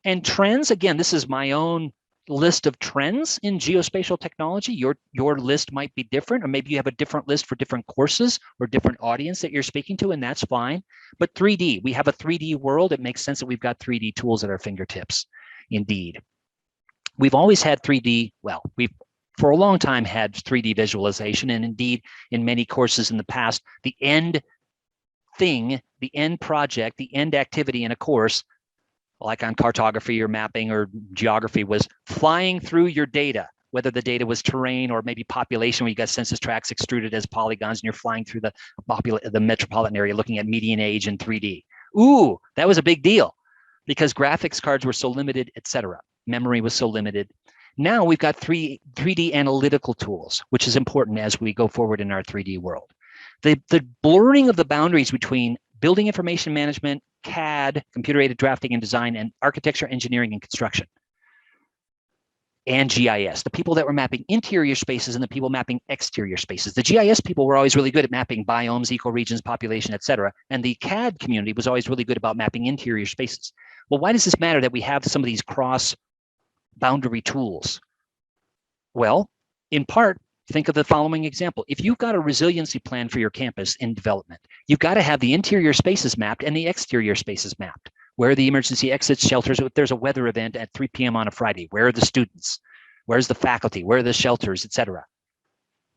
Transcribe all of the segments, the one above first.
And trends, again, this is my own list of trends in geospatial technology. Your list might be different, or maybe you have a different list for different courses or different audience that you're speaking to, and that's fine. But 3D, we have a 3D world. It makes sense that we've got 3D tools at our fingertips. Indeed. We've always had 3D, well, we've for a long time had 3D visualization, and indeed, in many courses in the past, the end thing, the end project, the end activity in a course, like on cartography or mapping or geography, was flying through your data, whether the data was terrain or maybe population, where you got census tracts extruded as polygons and you're flying through the metropolitan area looking at median age in 3D. Ooh, that was a big deal because graphics cards were so limited, etc. Memory was so limited. Now we've got 3D analytical tools, which is important as we go forward in our 3D world. The blurring of the boundaries between building information management, CAD, computer-aided drafting and design, and architecture, engineering, and construction, and GIS, the people that were mapping interior spaces and the people mapping exterior spaces. The GIS people were always really good at mapping biomes, ecoregions, population, et cetera. And the CAD community was always really good about mapping interior spaces. Well, why does this matter that we have some of these cross-boundary tools? Well, in part, think of the following example. If you've got a resiliency plan for your campus in development, you've got to have the interior spaces mapped and the exterior spaces mapped. Where are the emergency exits, shelters? If there's a weather event at 3 p.m. on a Friday, where are the students? Where's the faculty? Where are the shelters, et cetera?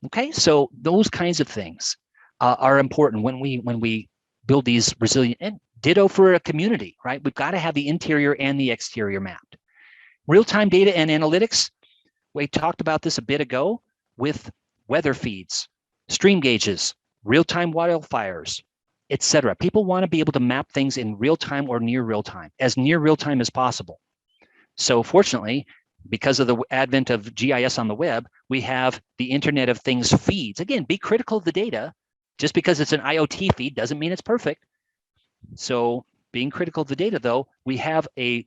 Okay, so those kinds of things are important when we build these resilient, and ditto for a community, right? We've got to have the interior and the exterior mapped. Real-time data and analytics, we talked about this a bit ago with weather feeds, stream gauges, real-time wildfires, etc. People want to be able to map things in real time or near real time as possible. So fortunately, because of the advent of GIS on the web, we have the Internet of Things feeds. Again, be critical of the data. Just because it's an IoT feed doesn't mean it's perfect. So being critical of the data, though, we have a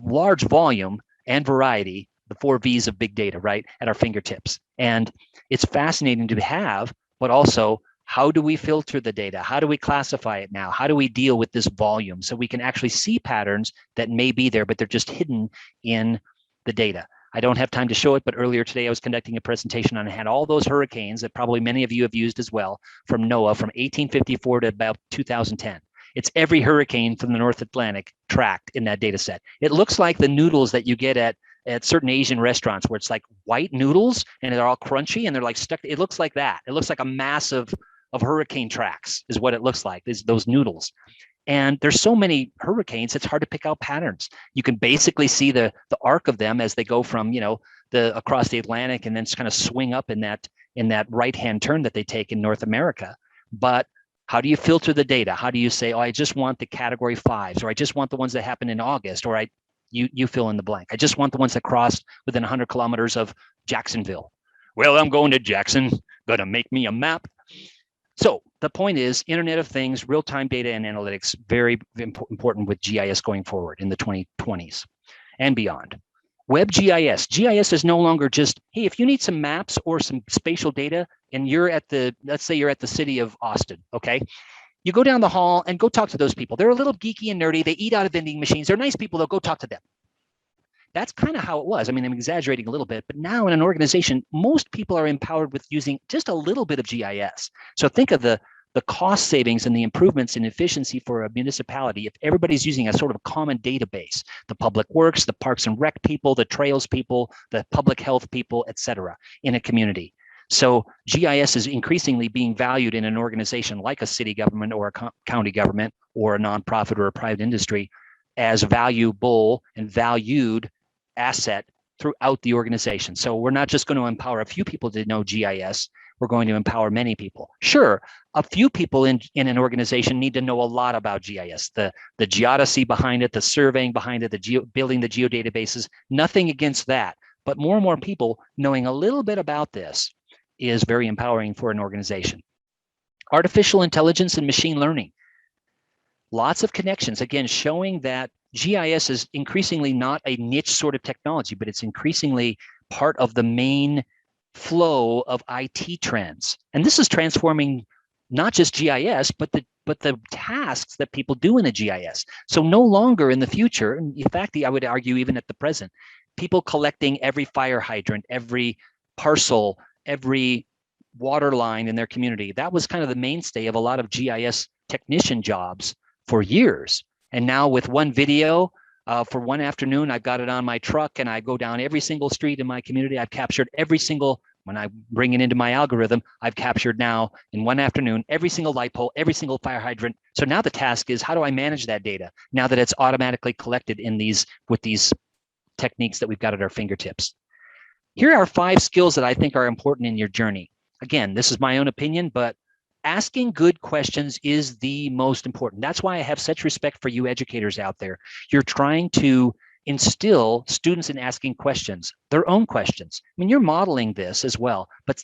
large volume and variety, the 4 V's of big data, right, at our fingertips. And it's fascinating to have, but also, how do we filter the data? How do we classify it now? How do we deal with this volume so we can actually see patterns that may be there, but they're just hidden in the data? I don't have time to show it, but earlier today I was conducting a presentation and I had all those hurricanes that probably many of you have used as well from NOAA from 1854 to about 2010. It's every hurricane from the North Atlantic tracked in that data set. It looks like the noodles that you get at certain Asian restaurants where it's like white noodles and they're all crunchy and they're like stuck. It looks like that. It looks like a mass of hurricane tracks is what it looks like, those noodles. And there's so many hurricanes, it's hard to pick out patterns. You can basically see the arc of them as they go from, across the Atlantic and then kind of swing up in that right-hand turn that they take in North America. But how do you filter the data? How do you say, oh, I just want the category 5s, or I just want the ones that happen in August, or you fill in the blank. I just want the ones that crossed within 100 kilometers of Jacksonville. Well, I'm going to Jackson, gonna make me a map. So the point is, Internet of Things, real-time data and analytics, very important with GIS going forward in the 2020s and beyond. WebGIS. GIS is no longer just, hey, if you need some maps or some spatial data and you're at let's say you're at the city of Austin, okay? You go down the hall and go talk to those people. They're a little geeky and nerdy. They eat out of vending machines. They're nice people, though. Go talk to them. That's kind of how it was. I mean, I'm exaggerating a little bit, but now in an organization, most people are empowered with using just a little bit of GIS. So think of the cost savings and the improvements in efficiency for a municipality if everybody's using a sort of common database, the public works, the parks and rec people, the trails people, the public health people, et cetera, in a community. So GIS is increasingly being valued in an organization like a city government or a county government or a nonprofit or a private industry as valuable and valued asset throughout the organization. So we're not just going to empower a few people to know GIS, we're going to empower many people. Sure, a few people in an organization need to know a lot about GIS, the geodesy behind it, the surveying behind it, building the geodatabases, nothing against that. But more and more people knowing a little bit about this is very empowering for an organization. Artificial intelligence and machine learning. Lots of connections, again, showing that GIS is increasingly not a niche sort of technology, but it's increasingly part of the main flow of IT trends. And this is transforming not just GIS, but the tasks that people do in a GIS. So no longer in the future, in fact, I would argue even at the present, people collecting every fire hydrant, every parcel, every water line in their community. That was kind of the mainstay of a lot of GIS technician jobs for years. And now with one video, for one afternoon, I've got it on my truck and I go down every single street in my community. I've captured every single, when I bring it into my algorithm, I've captured now in one afternoon, every single light pole, every single fire hydrant. So now the task is, how do I manage that data now that it's automatically collected in with these techniques that we've got at our fingertips? Here are 5 skills that I think are important in your journey. Again, this is my own opinion, but asking good questions is the most important. That's why I have such respect for you educators out there. You're trying to instill students in asking questions, their own questions. I mean, you're modeling this as well, but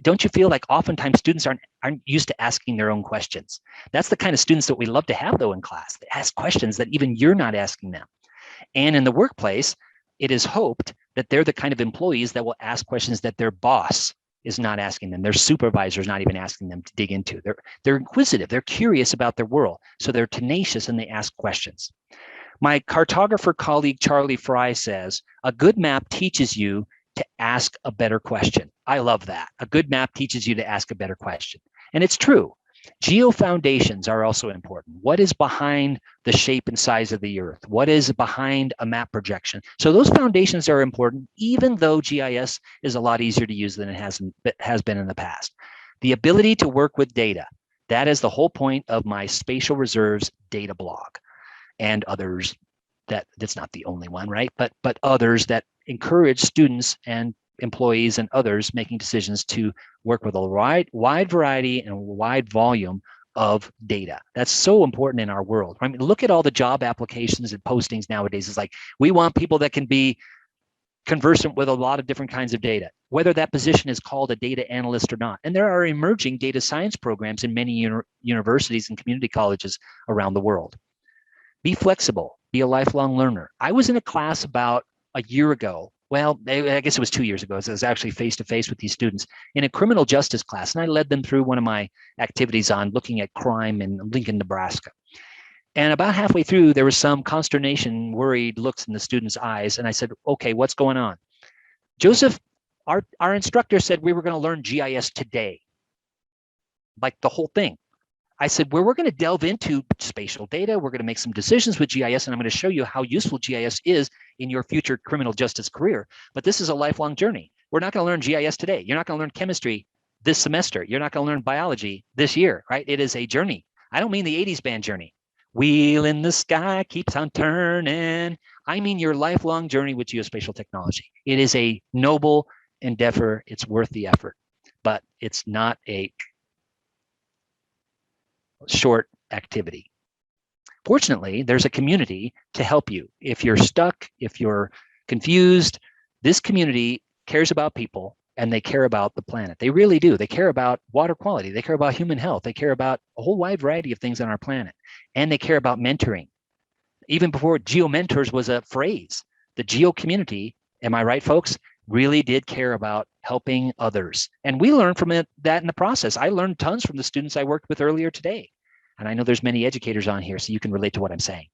don't you feel like oftentimes students aren't used to asking their own questions? That's the kind of students that we love to have, though, in class. They ask questions that even you're not asking them. And in the workplace, it is hoped that they're the kind of employees that will ask questions that their boss is not asking them. Their supervisor is not even asking them to dig into. They're inquisitive. They're curious about their world. So they're tenacious and they ask questions. My cartographer colleague, Charlie Fry, says, a good map teaches you to ask a better question. I love that. A good map teaches you to ask a better question. And it's true. Geo foundations are also important. What is behind the shape and size of the earth? What is behind a map projection? So those foundations are important, even though GIS is a lot easier to use than it has been in the past. The ability to work with data. That is the whole point of my spatial reserves data blog and others. That's not the only one, right? But others that encourage students and employees and others making decisions to work with a wide variety and wide volume of data. That's so important in our world. I mean, look at all the job applications and postings nowadays. It's like, we want people that can be conversant with a lot of different kinds of data, whether that position is called a data analyst or not. And there are emerging data science programs in many universities and community colleges around the world. Be flexible, be a lifelong learner. I was in a class about a year ago. Well, I guess it was 2 years ago. So I was actually face-to-face with these students in a criminal justice class, and I led them through one of my activities on looking at crime in Lincoln, Nebraska. And about halfway through, there was some consternation, worried looks in the students' eyes, and I said, okay, what's going on? Joseph, our instructor said we were going to learn GIS today, like the whole thing. I said, well, we're going to delve into spatial data. We're going to make some decisions with GIS, and I'm going to show you how useful GIS is in your future criminal justice career. But this is a lifelong journey. We're not going to learn GIS today. You're not going to learn chemistry this semester. You're not going to learn biology this year, right? It is a journey. I don't mean the 80s band journey. Wheel in the sky keeps on turning. I mean your lifelong journey with geospatial technology. It is a noble endeavor. It's worth the effort, but it's not a short activity. Fortunately, there's a community to help you. If you're stuck, if you're confused, this community cares about people and they care about the planet. They really do. They care about water quality. They care about human health. They care about a whole wide variety of things on our planet. And they care about mentoring. Even before Geo Mentors was a phrase, the Geo community, am I right, folks, really did care about helping others. And we learned from that in the process. I learned tons from the students I worked with earlier today. And I know there's many educators on here, so you can relate to what I'm saying.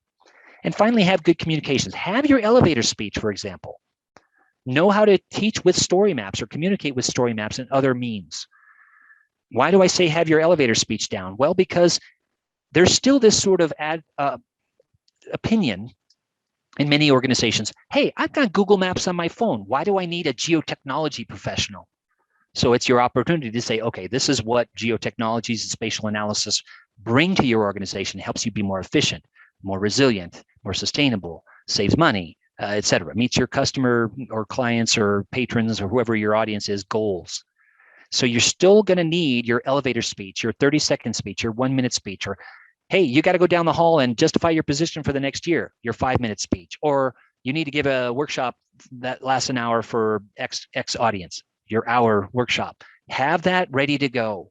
And finally, have good communications. Have your elevator speech, for example. Know how to teach with story maps or communicate with story maps and other means. Why do I say have your elevator speech down? Well, because there's still this sort of opinion in many organizations. Hey, I've got Google Maps on my phone. Why do I need a geotechnology professional? So it's your opportunity to say, okay, this is what geotechnologies and spatial analysis bring to your organization. It helps you be more efficient, more resilient, more sustainable, saves money, et cetera. Meets your customer or clients or patrons or whoever your audience is goals. So you're still going to need your elevator speech, your 30-second speech, your 1-minute speech, or hey, you got to go down the hall and justify your position for the next year, your 5-minute speech, or you need to give a workshop that lasts an hour for X audience, your hour workshop. Have that ready to go.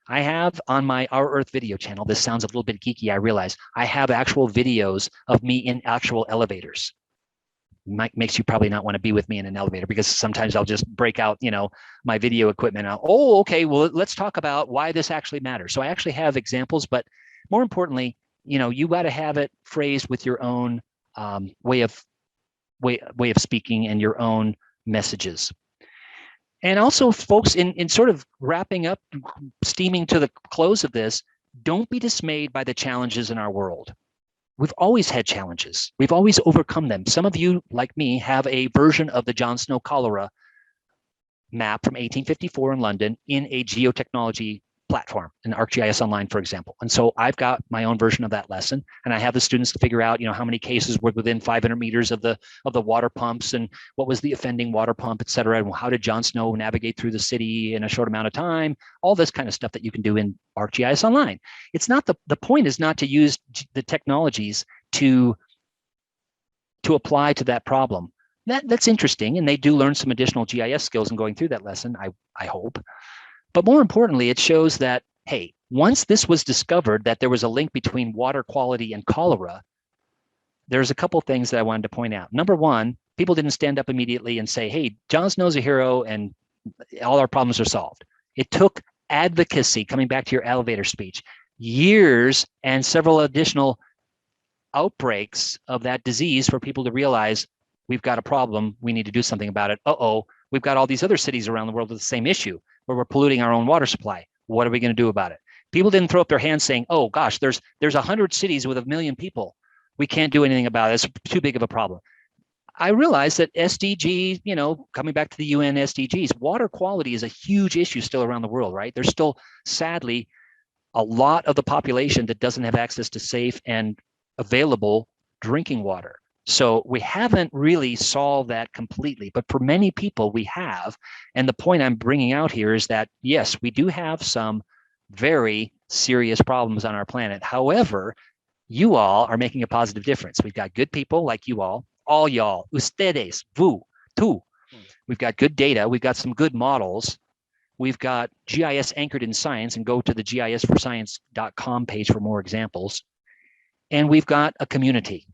I have on my Our Earth video channel, this sounds a little bit geeky, I realize, I have actual videos of me in actual elevators. makes you probably not want to be with me in an elevator, because sometimes I'll just break out, my video equipment. Oh, okay, well, let's talk about why this actually matters. So I actually have examples, but more importantly, you got to have it phrased with your own way of speaking and your own messages. And also, folks, in sort of wrapping up, steaming to the close of this, don't be dismayed by the challenges in our world. We've always had challenges. We've always overcome them. Some of you, like me, have a version of the John Snow cholera map from 1854 in London in a geotechnology platform, in ArcGIS Online, for example. And so I've got my own version of that lesson, and I have the students to figure out, how many cases were within 500 meters of the water pumps, and what was the offending water pump, et cetera, and how did John Snow navigate through the city in a short amount of time, all this kind of stuff that you can do in ArcGIS Online. It's not the point is not to use the technologies to apply to that problem. That's interesting, and they do learn some additional GIS skills in going through that lesson, I hope. But more importantly, it shows that, hey, once this was discovered that there was a link between water quality and cholera, there's a couple things that I wanted to point out. Number one, people didn't stand up immediately and say, hey, John Snow's a hero and all our problems are solved. It took advocacy, coming back to your elevator speech, years and several additional outbreaks of that disease for people to realize we've got a problem, we need to do something about it. We've got all these other cities around the world with the same issue, where we're polluting our own water supply. What are we going to do about it? People didn't throw up their hands saying, oh gosh, there's 100 cities with 1 million people. We can't do anything about it. It's too big of a problem. I realize that SDG, coming back to the UN SDGs, water quality is a huge issue still around the world, right? There's still, sadly, a lot of the population that doesn't have access to safe and available drinking water. So we haven't really solved that completely, but for many people we have. And the point I'm bringing out here is that, yes, we do have some very serious problems on our planet. However, you all are making a positive difference. We've got good people like you all y'all, ustedes, vous, tú. We've got good data. We've got some good models. We've got GIS anchored in science, and go to the gisforscience.com page for more examples. And we've got a community.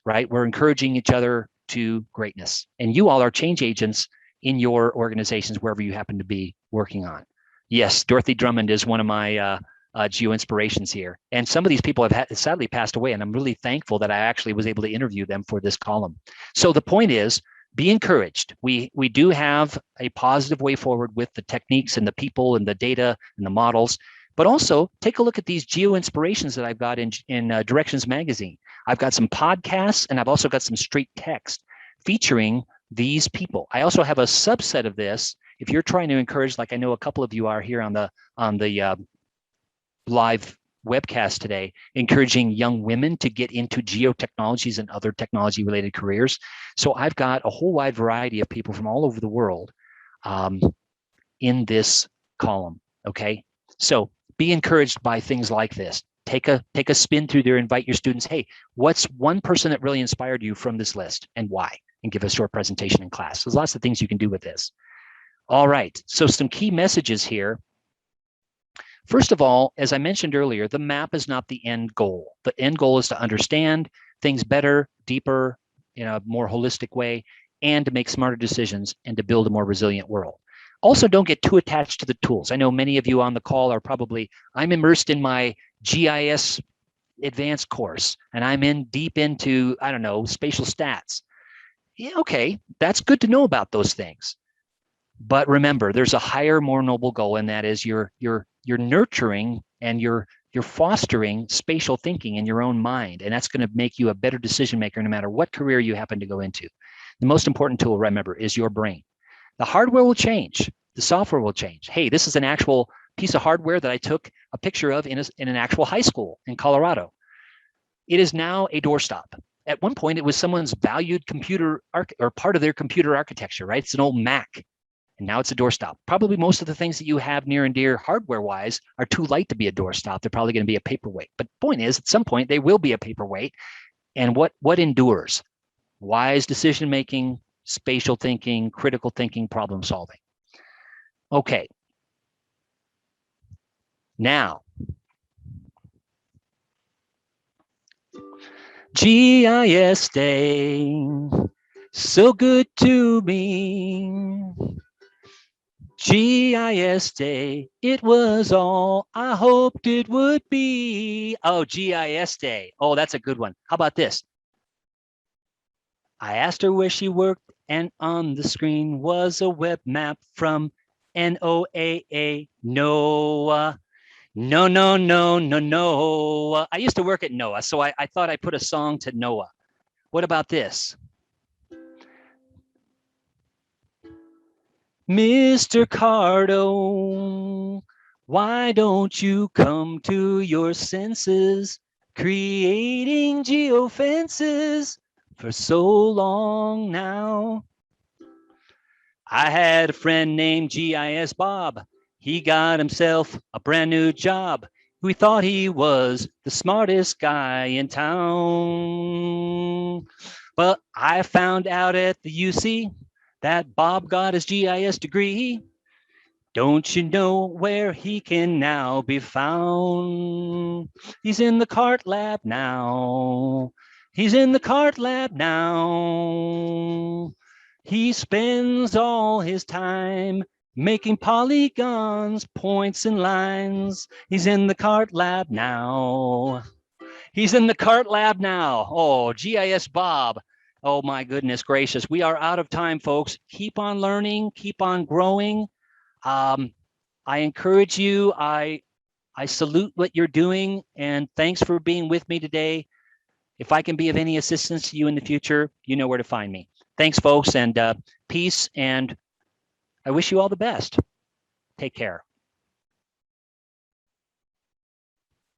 Right? We're encouraging each other to greatness. And you all are change agents in your organizations, wherever you happen to be working on. Yes, Dorothy Drummond is one of my geo inspirations here. And some of these people have sadly passed away, and I'm really thankful that I actually was able to interview them for this column. So the point is, be encouraged. We do have a positive way forward with the techniques and the people and the data and the models. But also take a look at these geo inspirations that I've got in Directions Magazine. I've got some podcasts, and I've also got some straight text featuring these people. I also have a subset of this. If you're trying to encourage, like I know a couple of you are here on the live webcast today, encouraging young women to get into geotechnologies and other technology-related careers. So I've got a whole wide variety of people from all over the world in this column. Okay, so be encouraged by things like this. Take a spin through there. Invite your students. Hey, what's one person that really inspired you from this list, and why? And give a short presentation in class. There's lots of things you can do with this. All right, so some key messages here. First of all, as I mentioned earlier, the map is not the end goal. The end goal is to understand things better, deeper, in a more holistic way, and to make smarter decisions and to build a more resilient world. Also, don't get too attached to the tools. I know many of you on the call are probably, I'm immersed in my GIS advanced course, and I'm deep into, I don't know, spatial stats. Yeah, okay, that's good to know about those things. But remember, there's a higher, more noble goal, and that is you're nurturing and you're fostering spatial thinking in your own mind, and that's going to make you a better decision maker no matter what career you happen to go into. The most important tool, remember, is your brain. The hardware will change. The software will change. Hey, this is an actual piece of hardware that I took a picture of in an actual high school in Colorado. It is now a doorstop. At one point, it was someone's valued computer or part of their computer architecture, right? It's an old Mac. And now it's a doorstop. Probably most of the things that you have near and dear hardware-wise are too light to be a doorstop. They're probably going to be a paperweight. But the point is, at some point, they will be a paperweight. And what endures? Wise decision-making, spatial thinking, critical thinking, problem solving. Okay. Now, GIS Day. So good to me. GIS Day, it was all I hoped it would be. Oh, GIS Day. Oh, that's a good one. How about this? I asked her where she worked, and on the screen was a web map from NOAA, NOAA. No, no, no, no, no. I used to work at NOAA, so I thought I put a song to NOAA. What about this? Mr. Cardo, why don't you come to your senses? Creating geofences for so long now. I had a friend named GIS Bob. He got himself a brand new job. We thought he was the smartest guy in town. But I found out at the UC that Bob got his GIS degree. Don't you know where he can now be found? He's in the CART lab now. He's in the CART lab now. He spends all his time making polygons, points, and lines. He's in the CART lab now. He's in the CART lab now. Oh, GIS Bob. Oh, my goodness gracious. We are out of time, folks. Keep on learning, keep on growing. I encourage you. I salute what you're doing, and thanks for being with me today. If I can be of any assistance to you in the future, you know where to find me. Thanks, folks, and peace, and I wish you all the best. Take care.